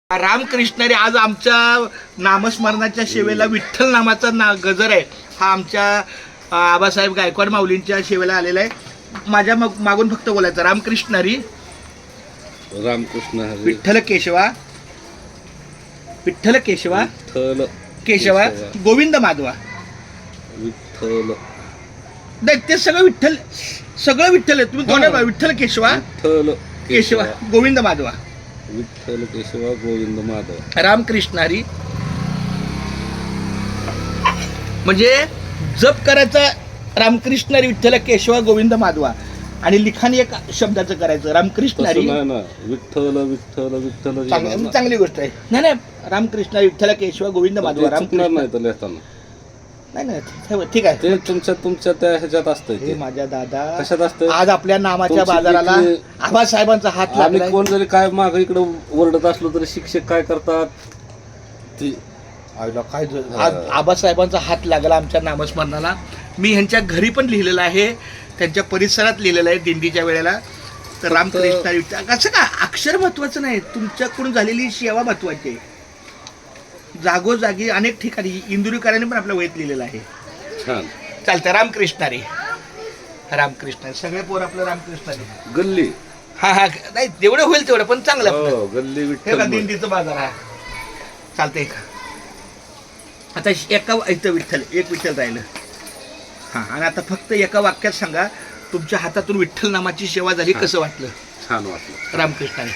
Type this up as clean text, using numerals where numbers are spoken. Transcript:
रामकृष्णारी आज आमच्या नामस्मरणाच्या सेवेला विठ्ठल नामाचा गजर आहे हा आमच्या आबासाहेब गायकवाड माऊलींच्या सेवेला आलेला आहे. माझ्या मागून फक्त बोलायचं रामकृष्णारी रामकृष्ण हरी विठ्ठल केशवा विठ्ठल केशवा विठ्ठल केशवा गोविंद माधवा. विठ्ठल नाही ते सगळं विठ्ठल आहे. तुम्ही कोणा विठ्ठल केशवा विठ्ठल केशवा गोविंद माधवा विठ्ठल केशवा गोविंद माधव रामकृष्णारी म्हणजे जप करायचा रामकृष्णारी विठ्ठल केशवा गोविंद माधवा आणि लिखाण एक शब्दाचं करायचं रामकृष्णारी. नाही ना विठ्ठल विठ्ठल विठ्ठल चांगली गोष्ट आहे. नाही रामकृष्णारी विठ्ठल केशवा गोविंद माधवा चुकणार नाही तर लिहिताना. नाही ठीक आहे. ते तुमच्या त्या ह्याच्यात असतंय हे ते माझ्या दादा कशात असतं. आज आपल्या नामाच्या तुमची बाजाराला लेखणी- आबासाहेबांचा हात आणि लागलाय. कोण जरी काय माग इकडे ओरडत असलो तरी शिक्षक काय करतात ते आईला काय आज आबासाहेबांचा हात लागला आमच्या नामस्मरणाला. मी ह्यांच्या घरी पण लिहिलेलं आहे, त्यांच्या परिसरात लिहिलेलं आहे दिंडीच्या वेळेला. तर रामकृष्ण कसं का अक्षर महत्वाचं नाही, तुमच्याकडून झालेली सेवा महत्वाची आहे. जागोजागी अनेक ठिकाणी इंदुरीकरांनी पण आपल्या वहीत लिहिलेलं आहे. छान चालतं रामकृष्णारी रामकृष्णारी सगळे पोर आपलं रामकृष्णारी. गल्ली हा नाही जेवढं होईल तेवढं पण चांगलं आपलं. हो गल्ली हे का विठ्ठल दिंडीचं बाजार हा चालतंय का. आता एका इथं विठ्ठल एक विठ्ठल राहिलं. हा आणि आता फक्त एका वाक्यात सांगा तुमच्या हातातून विठ्ठल नामाची सेवा झाली कसं वाटलं. छान वाटलं. रामकृष्णाने